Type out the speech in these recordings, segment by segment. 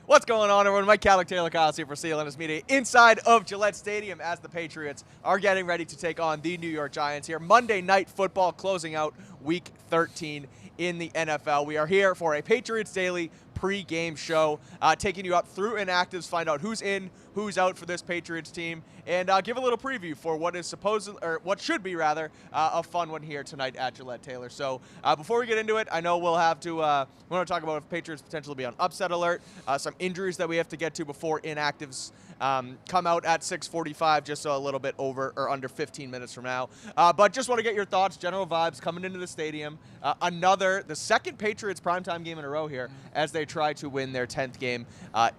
What's going on, everyone? Mike Kadlick, Taylor Kyles here for CLNS Media inside of Gillette Stadium as the Patriots are getting ready to take on the New York Giants here. Monday Night Football closing out Week 13 in the NFL. We are here for a Patriots Daily Pregame show, taking you up through inactives, find out who's in, who's out for this Patriots team, and give a little preview for what is what should be rather a fun one here tonight at Gillette, Taylor. So before we get into it, I know we'll have to we want to talk about if Patriots potentially be on upset alert, some injuries that we have to get to before inactives come out at 6:45, just a little bit over or under 15 minutes from now. But just want to get your thoughts, general vibes coming into the stadium. The second Patriots primetime game in a row here as they try to win their 10th game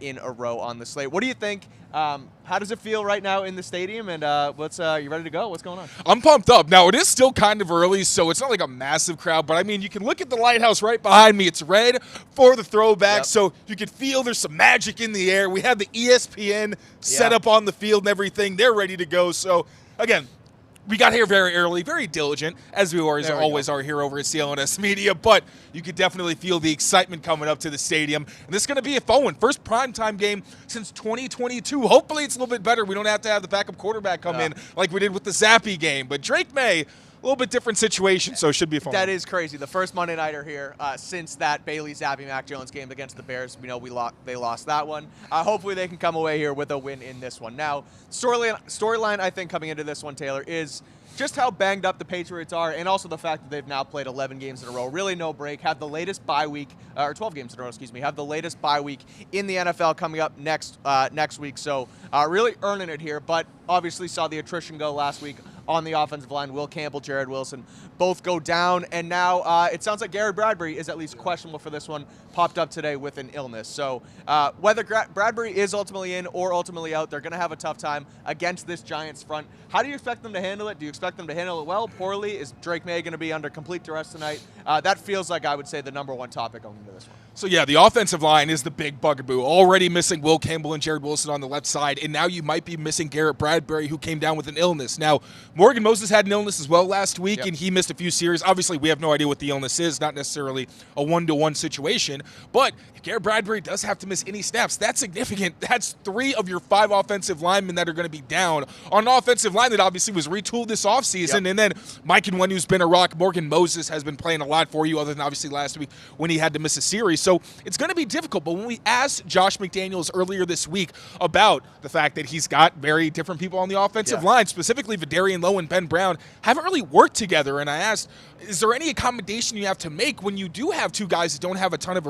in a row on the slate. What do you think? How does it feel right now in the stadium? And you ready to go? What's going on? I'm pumped up. Now, it is still kind of early, so it's not like a massive crowd. But, I mean, you can look at the lighthouse right behind me. It's red for the throwback, so you can feel there's some magic in the air. We have the ESPN set up on the field and everything. They're ready to go. So, again, we got here very early, very diligent, as we always are here over at CLNS Media, but you could definitely feel the excitement coming up to the stadium. And this is going to be a fun one. First primetime game since 2022. Hopefully it's a little bit better. We don't have to have the backup quarterback come in like we did with the Zappy game. But Drake May, a little bit different situation, so it should be fun. That is crazy. The first Monday Nighter here since that Bailey Zappy Mac Jones game against the Bears. We know they lost that one. Hopefully they can come away here with a win in this one. Now, storyline I think coming into this one, Taylor, is just how banged up the Patriots are, and also the fact that they've now played 11 games in a row. Really no break. Have the latest bye week, or 12 games in a row, excuse me. Have the latest bye week in the NFL coming up next week. So really earning it here, but obviously saw the attrition go last week on the offensive line. Will Campbell, Jared Wilson, both go down. And now it sounds like Garrett Bradbury is at least questionable for this one, popped up today with an illness. So whether Bradbury is ultimately in or ultimately out, they're going to have a tough time against this Giants front. How do you expect them to handle it? Do you expect them to handle it well, poorly? Is Drake May going to be under complete duress tonight? That feels like, I would say, the number one topic going into this one. So, yeah, the offensive line is the big bugaboo. Already missing Will Campbell and Jared Wilson on the left side, and now you might be missing Garrett Bradbury, who came down with an illness. Now, Morgan Moses had an illness as well last week, and he missed a few series. Obviously, we have no idea what the illness is, not necessarily a one-to-one situation. But if Garrett Bradbury does have to miss any snaps, that's significant. That's 3 of your 5 offensive linemen that are going to be down on an offensive line that obviously was retooled this offseason. And then Mike Nwunu's been a rock. Morgan Moses has been playing a lot for you, other than obviously last week when he had to miss a series. So it's going to be difficult. But when we asked Josh McDaniels earlier this week about the fact that he's got very different people on the offensive line, specifically Vidarian Lowe and Ben Brown, haven't really worked together. And I asked, is there any accommodation you have to make when you do have 2 guys that don't have a ton of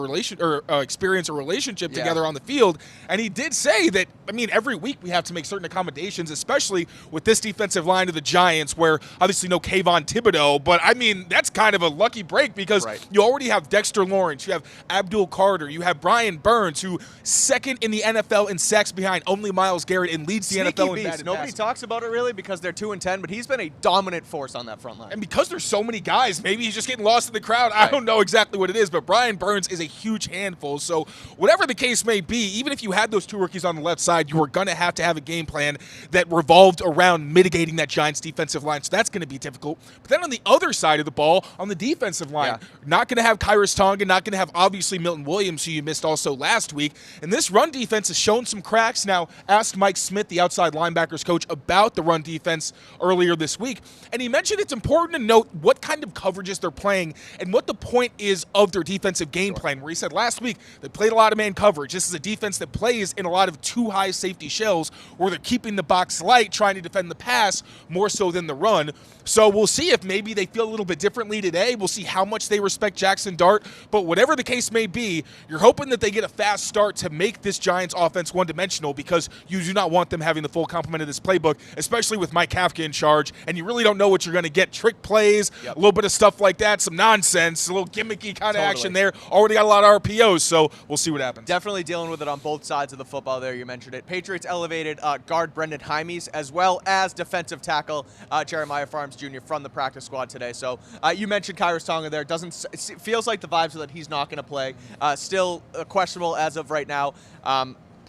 experience or relationship together on the field? And he did say that, I mean, every week we have to make certain accommodations, especially with this defensive line of the Giants, where obviously no Kayvon Thibodeau, but I mean, that's kind of a lucky break because you already have Dexter Lawrence, you have Abdul Carter, you have Brian Burns, who second in the NFL in sacks behind only Myles Garrett and leads the NFL in batted Nobody talks about it really because they're 2-10, but he's been a dominant force on that front line. And because there's so many guys, maybe he's just getting lost in the crowd. I don't know exactly what it is, but Brian Burns is a huge handful. So whatever the case may be, even if you had those 2 rookies on the left side, you were going to have a game plan that revolved around mitigating that Giants defensive line. So that's going to be difficult. But then on the other side of the ball, on the defensive line, not going to have Kyrus Tonga, not going to have obviously Milton Williams, who you missed also last week. And this run defense has shown some cracks. Now, asked Mike Smith, the outside linebackers coach, about the run defense earlier this week. And he mentioned it's important to note what kind of coverages they're playing and what the point is of their defensive game plan, where he said last week they played a lot of man coverage. This is a defense that plays in a lot of 2 high safety shells where they're keeping the box light, trying to defend the pass more so than the run. So we'll see if maybe they feel a little bit differently today. We'll see how much they respect Jackson Dart. But whatever the case may be, you're hoping that they get a fast start to make this Giants offense one-dimensional, because you do not want them having the full complement of this playbook, especially with Mike Kafka in charge, and you really don't know what you're going to get. Trick plays, a little bit of stuff like that, some nonsense, a little gimmicky kind of action there. Already got a lot of RPOs, so we'll see what happens. Definitely dealing with it on both sides of the football there. You mentioned it. Patriots elevated guard Brendan Hymes as well as defensive tackle Jeremiah Farms Jr. from the practice squad today. So you mentioned Kyrus Tonga there. Feels like the vibes are that he's not going to play. Still questionable as of right now.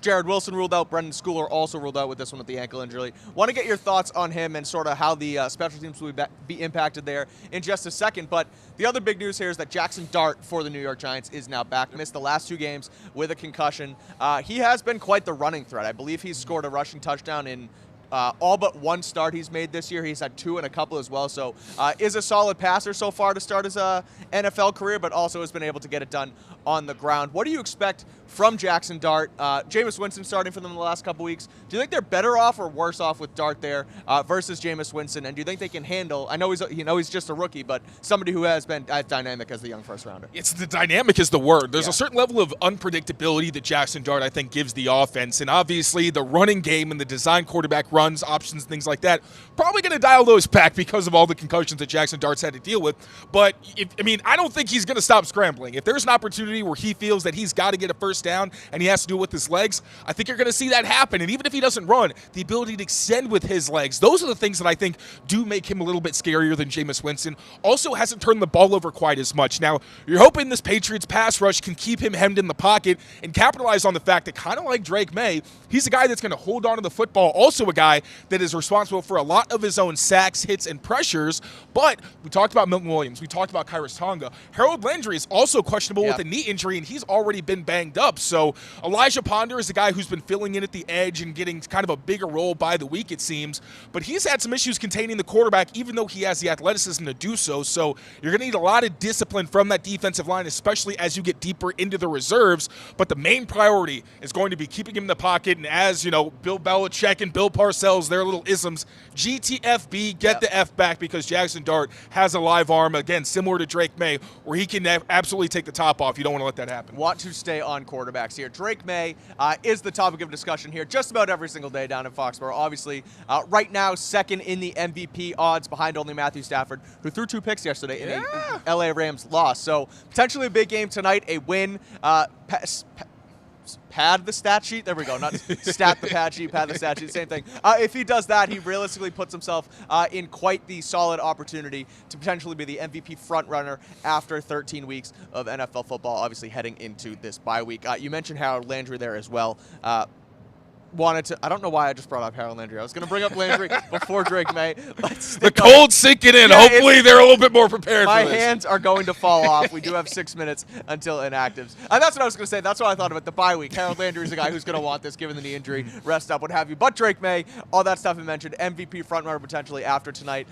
Jared Wilson ruled out. Brendan Schooler also ruled out with this one with the ankle injury. Want to get your thoughts on him and sort of how the special teams will be impacted there in just a second. But the other big news here is that Jackson Dart for the New York Giants is now back. Missed the last 2 games with a concussion. He has been quite the running threat. I believe he's scored a rushing touchdown in all but 1 start he's made this year. He's had 2 and a couple as well. So is a solid passer so far to start his NFL career, but also has been able to get it done on the ground. What do you expect from Jackson Dart? Jameis Winston starting for them in the last couple weeks. Do you think they're better off or worse off with Dart there versus Jameis Winston? And do you think they can handle? I know he's just a rookie, but somebody who has been as dynamic as the young first rounder. It's the dynamic is the word. There's a certain level of unpredictability that Jackson Dart, I think, gives the offense, and obviously the running game and the design quarterback runs, options, things like that, probably going to dial those back because of all the concussions that Jackson Dart's had to deal with. But I don't think he's going to stop scrambling. If there's an opportunity where he feels that he's got to get a first down and he has to do it with his legs, I think you're going to see that happen. And even if he doesn't run, the ability to extend with his legs, those are the things that I think do make him a little bit scarier than Jameis Winston. Also hasn't turned the ball over quite as much. Now, you're hoping this Patriots pass rush can keep him hemmed in the pocket and capitalize on the fact that, kind of like Drake May, he's a guy that's going to hold on to the football, also a guy that is responsible for a lot of his own sacks, hits, and pressures. But we talked about Milton Williams. We talked about Kairos Tonga. Harold Landry is also questionable with a knee injury, and he's already been banged up. So Elijah Ponder is a guy who's been filling in at the edge and getting kind of a bigger role by the week, it seems. But he's had some issues containing the quarterback, even though he has the athleticism to do so. So you're going to need a lot of discipline from that defensive line, especially as you get deeper into the reserves. But the main priority is going to be keeping him in the pocket. And as, Bill Belichick and Bill Parcells, their little isms, GTFB, get the F back, because Jackson Dart has a live arm, again, similar to Drake May, where he can absolutely take the top off. You don't want to let that happen. Want to stay on quarterbacks here. Drake May is the topic of discussion here just about every single day down in Foxboro. Obviously, right now, second in the MVP odds behind only Matthew Stafford, who threw 2 picks yesterday in a LA Rams loss. So potentially a big game tonight, a win. Pad the stat sheet. There we go. Not stat the pad sheet, pad the stat sheet. Same thing. If he does that, he realistically puts himself in quite the solid opportunity to potentially be the MVP frontrunner after 13 weeks of NFL football, obviously heading into this bye week. You mentioned Harold Landry there as well. I don't know why I just brought up Harold Landry. I was going to bring up Landry before Drake May. The cold sinking in. Yeah, hopefully they're a little bit more prepared for this. My hands are going to fall off. We do have 6 minutes until inactives. And that's what I was going to say. That's what I thought about the bye week. Harold Landry is a guy who's going to want this given the knee injury, rest up, what have you. But Drake May, all that stuff I mentioned, MVP frontrunner potentially after tonight.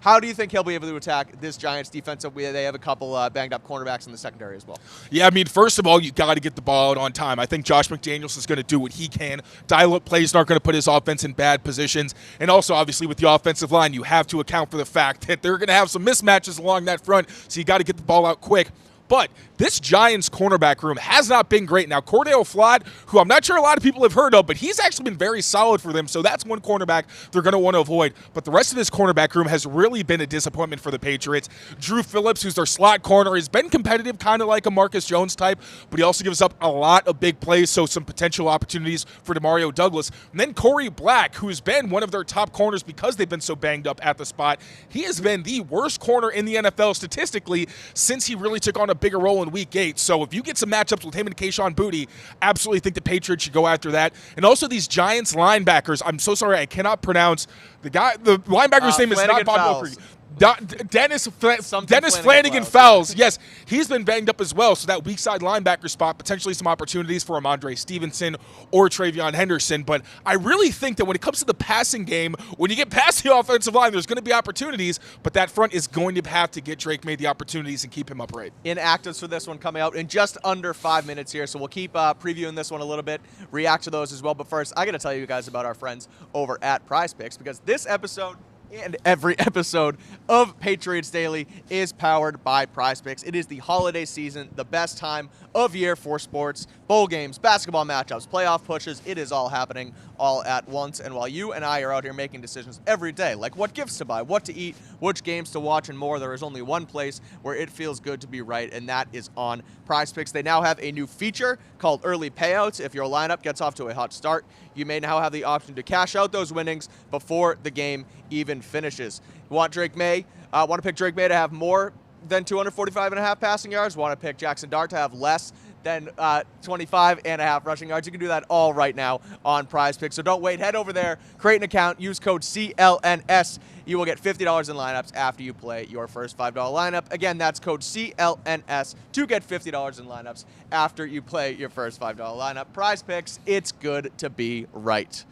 How do you think he'll be able to attack this Giants defense? They have a couple banged-up cornerbacks in the secondary as well. Yeah, first of all, you got to get the ball out on time. I think Josh McDaniels is going to do what he can. Dial-up plays aren't going to put his offense in bad positions. And also, obviously, with the offensive line, you have to account for the fact that they're going to have some mismatches along that front, so you got to get the ball out quick. But this Giants cornerback room has not been great. Now, Cordell Flott, who I'm not sure a lot of people have heard of, but he's actually been very solid for them, so that's one cornerback they're going to want to avoid. But the rest of this cornerback room has really been a disappointment for the Patriots. Drew Phillips, who's their slot corner, has been competitive, kind of like a Marcus Jones type, but he also gives up a lot of big plays, so some potential opportunities for DeMario Douglas. And then Corey Black, who's been one of their top corners because they've been so banged up at the spot. He has been the worst corner in the NFL statistically since he really took on a bigger role in Week 8. So if you get some matchups with him and Kayshon Boutte, absolutely think the Patriots should go after that. And also these Giants linebackers. I'm so sorry, I cannot pronounce the linebacker's name is not Bob Wilker. Dennis Flanagan Fowles. Yes, he's been banged up as well. So that weak side linebacker spot, potentially some opportunities for Ramondre Stevenson or Travion Henderson. But I really think that when it comes to the passing game, when you get past the offensive line, there's going to be opportunities, but that front is going to have to get Drake May the opportunities and keep him upright. Inactives for this one coming out in just under 5 minutes here, so we'll keep previewing this one a little bit, react to those as well. But first, I got to tell you guys about our friends over at Prize Picks, because this episode and every episode of Patriots Daily is powered by Prize Picks. It is the holiday season, the best time of year for sports, bowl games, basketball matchups, playoff pushes. It is all happening all at once. And while you and I are out here making decisions every day, like what gifts to buy, what to eat, which games to watch, and more, there is only one place where it feels good to be right, and that is on Prize Picks. They now have a new feature called Early Payouts. If your lineup gets off to a hot start, you may now have the option to cash out those winnings before the game even finishes. You want Drake May? Want to pick Drake May to have more than 245.5 passing yards, want to pick Jackson Dart to have less than 25.5 rushing yards, you can do that all right now on Prize Picks. So don't wait. Head over there, create an account, use code CLNS. You will get $50 in lineups after you play your first $5 lineup. Again, that's code CLNS to get $50 in lineups after you play your first $5 lineup. Prize Picks, it's good to be right.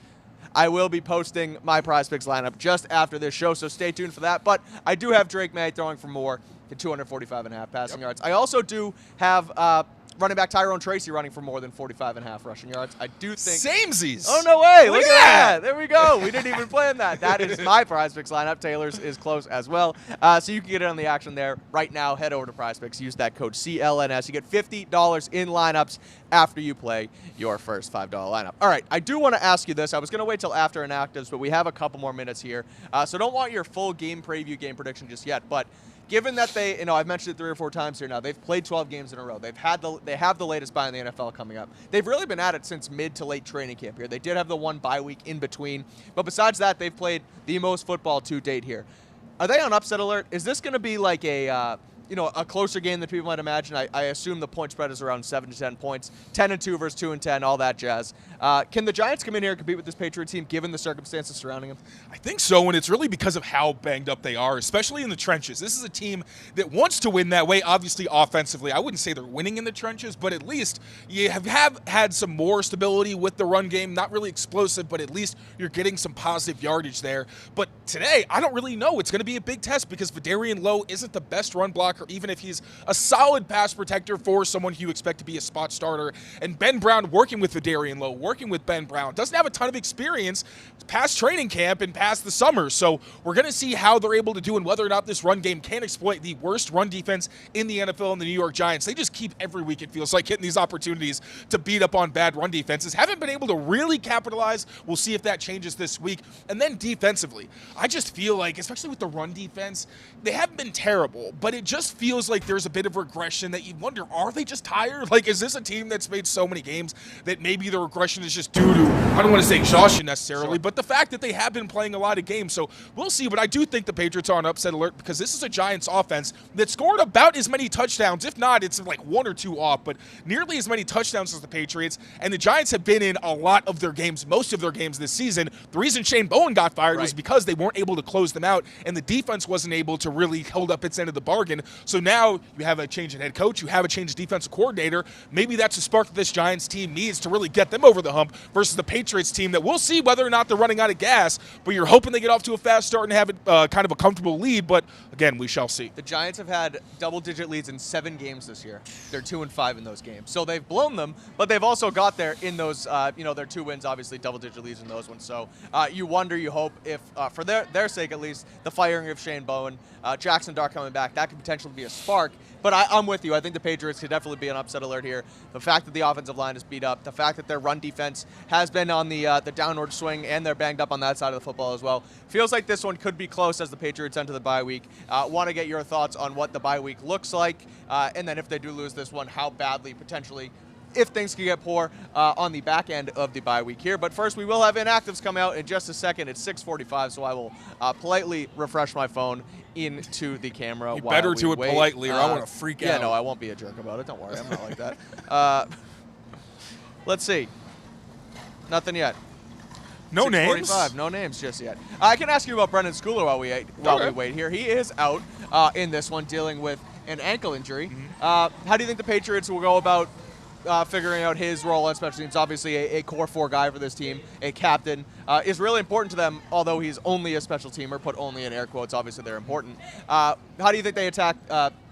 I will be posting my Prize Picks lineup just after this show, so stay tuned for that. But I do have Drake May throwing for more than 245.5 passing yards. I also do have running back Tyrone Tracy running for more than 45.5 rushing yards. I do think... Samesies. Oh, no way. Look at that. There we go. We didn't even plan that. That is my Prize Picks lineup. Taylor's is close as well. So you can get in on the action there right now. Head over to Prize Picks. Use that code CLNS. You get $50 in lineups after you play your first $5 lineup. All right. I do want to ask you this. I was going to wait till after inactives, but we have a couple more minutes here. So don't want your full game preview, game prediction just yet, but given that they, I've mentioned it 3 or 4 times here now, they've played 12 games in a row. They have the latest bye in the NFL coming up. They've really been at it since mid to late training camp here. They did have the one bye week in between, but besides that, they've played the most football to date here. Are they on upset alert? Is this going to be like a closer game than people might imagine? I assume the point spread is around 7 to 10 points, 10-2 versus 2-10, all that jazz. Can the Giants come in here and compete with this Patriot team given the circumstances surrounding them? I think so, and it's really because of how banged up they are, especially in the trenches. This is a team that wants to win that way, obviously offensively. I wouldn't say they're winning in the trenches, but at least you have had some more stability with the run game. Not really explosive, but at least you're getting some positive yardage there. But today, I don't really know. It's going to be a big test because Vidarian Lowe isn't the best run blocker, even if he's a solid pass protector for someone who you expect to be a spot starter. And Ben Brown, working with Vidarian Lowe, working with Ben Brown, doesn't have a ton of experience past training camp and past the summer. So we're going to see how they're able to do and whether or not this run game can exploit the worst run defense in the NFL and the New York Giants. They just keep every week, it feels like, hitting these opportunities to beat up on bad run defenses. Haven't been able to really capitalize. We'll see if that changes this week. And then defensively, I just feel like, especially with the run defense, they haven't been terrible, but it just feels like there's a bit of regression that you wonder, are they just tired? Like, is this a team that's made so many games that maybe the regression is just due to, I don't want to say exhaustion necessarily, but the fact that they have been playing a lot of games. So we'll see, but I do think the Patriots are on upset alert because this is a Giants offense that scored about as many touchdowns. If not, it's like 1 or 2 off, but nearly as many touchdowns as the Patriots. And the Giants have been in a lot of their games, most of their games this season. The reason Shane Bowen got fired was because they weren't able to close them out, and the defense wasn't able to really hold up its end of the bargain. So now you have a change in head coach, you have a change in defensive coordinator. Maybe that's a spark that this Giants team needs to really get them over the hump versus the Patriots team that we'll see whether or not they're running out of gas, but you're hoping they get off to a fast start and have it kind of a comfortable lead, but again, we shall see. The Giants have had double-digit leads in 7 games this year. They're 2-5 in those games. So they've blown them, but they've also got there in those, their 2 wins, obviously double-digit leads in those ones. So you wonder, you hope, if, for their sake at least, the firing of Shane Bowen, Jackson Dart coming back, that could potentially be a spark. But I'm with you. I think the Patriots could definitely be an upset alert here. The fact that the offensive line is beat up, the fact that their run defense has been on the downward swing, and they're banged up on that side of the football as well. Feels like this one could be close as the Patriots enter the bye week. Want to get your thoughts on what the bye week looks like, and then if they do lose this one, how badly potentially, if things can get poor on the back end of the bye week here. But first, we will have inactives come out in just a second. It's 6:45, so I will politely refresh my phone into the camera. You better do it politely, or I want to freak out. Yeah, no, I won't be a jerk about it. Don't worry, I'm not like that. Let's see. Nothing yet. No names? No names just yet. I can ask you about Brendan Schooler while we wait here. He is out in this one, dealing with an ankle injury. How do you think the Patriots will go about figuring out his role on special teams? Obviously a core 4 guy for this team, a captain, is really important to them, although he's only a special teamer, put only in air quotes. Obviously they're important. How do you think they attack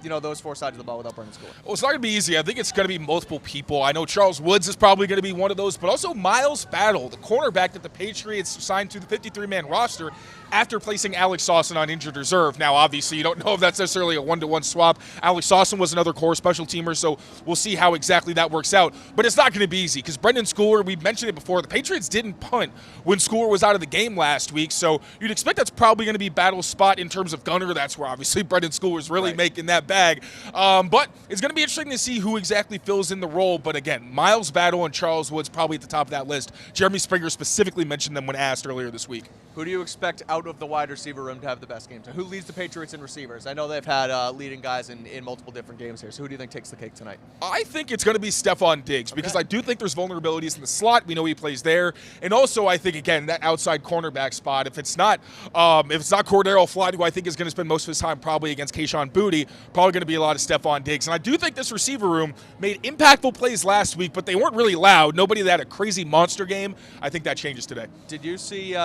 those 4 sides of the ball without Brendan Schooler? Well, it's not going to be easy. I think it's going to be multiple people. I know Charles Woods is probably going to be one of those, but also Miles Battle, the cornerback that the Patriots signed to the 53-man roster after placing Alex Sawson on injured reserve. Now, obviously, you don't know if that's necessarily a 1-to-1 swap. Alex Sawson was another core special teamer, so we'll see how exactly that works out. But it's not going to be easy because Brendan Schooler, we mentioned it before, the Patriots didn't punt when Schooler was out of the game last week, so you'd expect that's probably going to be battle spot in terms of gunner. That's where obviously Brendan Schooler is really making that bag. But it's going to be interesting to see who exactly fills in the role. But again, Miles Battle and Charles Woods probably at the top of that list. Jeremy Springer specifically mentioned them when asked earlier this week. Who do you expect out of the wide receiver room to have the best games? Who leads the Patriots in receivers? I know they've had leading guys in multiple different games here. So who do you think takes the cake tonight? I think it's going to be Stephon Diggs because I do think there's vulnerabilities in the slot. We know he plays there. And also I think, again, that outside cornerback spot, if it's not Cordero Flott, who I think is going to spend most of his time probably against Kayshon Boutte, probably going to be a lot of Stephon Diggs. And I do think this receiver room made impactful plays last week, but they weren't really loud. Nobody that had a crazy monster game. I think that changes today. Did you see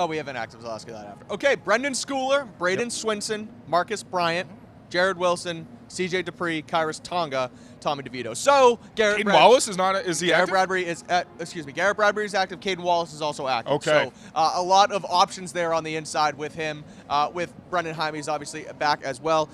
we have inactives. I'll ask you that after. Okay, Brendan Schooler, Braden Swinson, Marcus Bryant, Jared Wilson, C.J. Dupree, Kyrus Tonga, Tommy DeVito. So Garrett Wallace is he active? Garrett Bradbury is active. Caden Wallace is also active. Okay. So a lot of options there on the inside with him. With Brendan Hymes obviously back as well,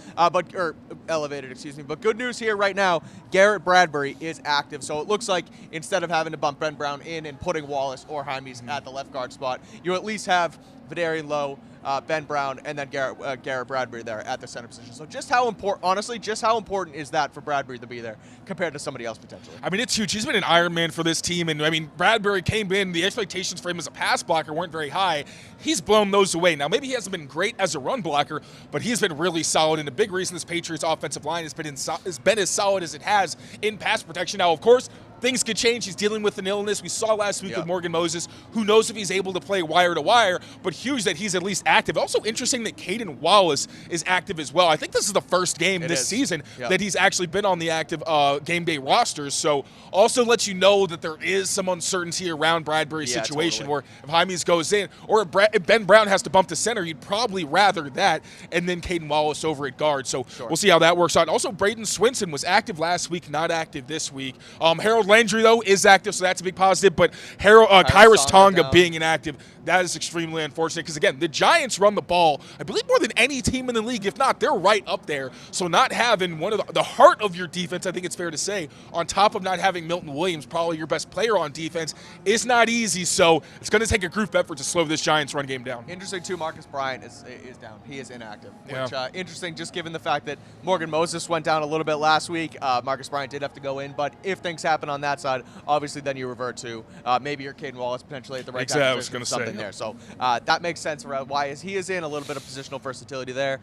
or elevated, excuse me. But good news here right now, Garrett Bradbury is active. So it looks like instead of having to bump Ben Brown in and putting Wallace or Hymes at the left guard spot, you at least have Vidarian Lowe, Ben Brown, and then Garrett Bradbury there at the center position. So just how important is that for Bradbury to be there compared to somebody else potentially? I mean, it's huge. He's been an Iron Man for this team, and I mean, Bradbury came in. The expectations for him as a pass blocker weren't very high. He's blown those away. Now, maybe he hasn't been great as a run blocker, but he's been really solid. And a big reason this Patriots offensive line has been as solid as it has in pass protection. Now, of course, things could change. He's dealing with an illness. We saw last week with Morgan Moses. Who knows if he's able to play wire to wire, but huge that he's at least active. Also interesting that Caden Wallace is active as well. I think this is the first game this season that he's actually been on the active game day rosters. So also lets you know that there is some uncertainty around Bradbury's situation where if Hymes goes in or if Ben Brown has to bump to center, you'd probably rather that and then Caden Wallace over at guard. So we'll see how that works out. Also, Braden Swinson was active last week, not active this week. Harold Landry, though, is active, so that's a big positive. But Kyrus Tonga being inactive, that is extremely unfortunate because, again, the Giants run the ball, I believe, more than any team in the league. If not, they're right up there. So not having one of the heart of your defense, I think it's fair to say, on top of not having Milton Williams, probably your best player on defense, is not easy. So it's going to take a group effort to slow this Giants run game down. Interesting, too, Marcus Bryant is down. He is inactive, which interesting just given the fact that Morgan Moses went down a little bit last week. Marcus Bryant did have to go in, but if things happen on that side, obviously then you revert to maybe your Caden Wallace potentially at the right time. I was going to say. There. So that makes sense for why he is in a little bit of positional versatility there.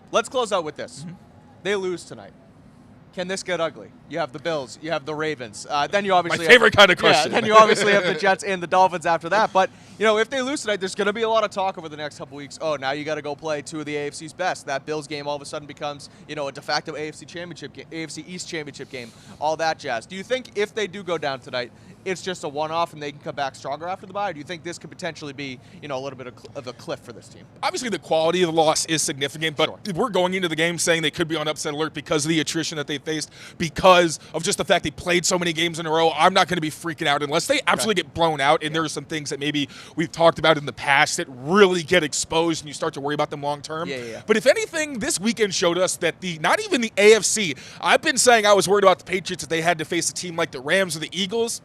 Let's close out with this. They lose tonight. Can this get ugly? You have the Bills, you have the Ravens. Then you obviously my favorite kind of question. Then you obviously have the Jets and the Dolphins after that. But if they lose tonight, there's going to be a lot of talk over the next couple weeks. Oh, now you got to go play two of the AFC's best. That Bills game all of a sudden becomes a de facto AFC championship game, AFC East championship game, all that jazz. Do you think if they do go down tonight, it's just a one-off and they can come back stronger after the bye? Or do you think this could potentially be, a little bit of a cliff for this team? Obviously, the quality of the loss is significant, but we're going into the game saying they could be on upset alert because of the attrition that they faced, because of just the fact they played so many games in a row. I'm not going to be freaking out unless they absolutely get blown out, and there are some things that maybe we've talked about in the past that really get exposed and you start to worry about them long term. But if anything, this weekend showed us that not even the AFC, I've been saying I was worried about the Patriots if they had to face a team like the Rams or the Eagles.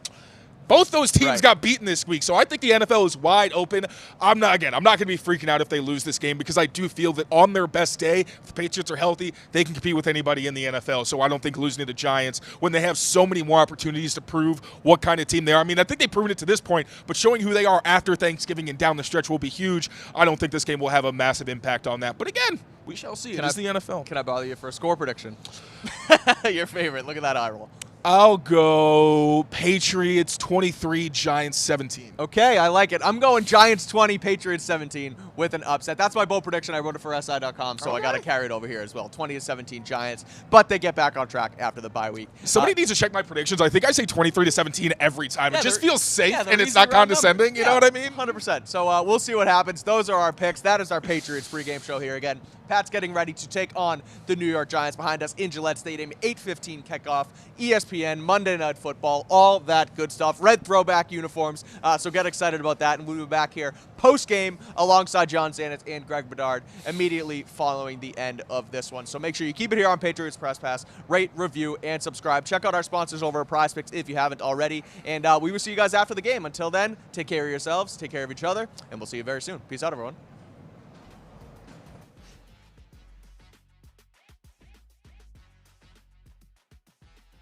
Both those teams got beaten this week, so I think the NFL is wide open. I'm not going to be freaking out if they lose this game because I do feel that on their best day, if the Patriots are healthy, they can compete with anybody in the NFL. So I don't think losing to the Giants when they have so many more opportunities to prove what kind of team they are. I mean, I think they've proven it to this point, but showing who they are after Thanksgiving and down the stretch will be huge. I don't think this game will have a massive impact on that. But again, we shall see. It is the NFL. Can I bother you for a score prediction? Your favorite. Look at that eye roll. I'll go Patriots 23, Giants 17. Okay, I like it. I'm going Giants 20, Patriots 17 with an upset. That's my bold prediction. I wrote it for SI.com, so I got to carry it over here as well. 20-17 Giants, but they get back on track after the bye week. Somebody needs to check my predictions. I think I say 23-17 every time. It just feels safe, and it's not condescending. You know what I mean? 100%. So we'll see what happens. Those are our picks. That is our Patriots pregame show here. Again, Pat's getting ready to take on the New York Giants behind us in Gillette Stadium. 8:15 kickoff, ESPN, Monday Night Football, all that good stuff. Red throwback uniforms, so get excited about that. And we'll be back here post-game alongside John Zannis and Greg Bedard immediately following the end of this one. So make sure you keep it here on Patriots Press Pass. Rate, review, and subscribe. Check out our sponsors over at Prize Picks if you haven't already. And we will see you guys after the game. Until then, take care of yourselves, take care of each other, and we'll see you very soon. Peace out, everyone.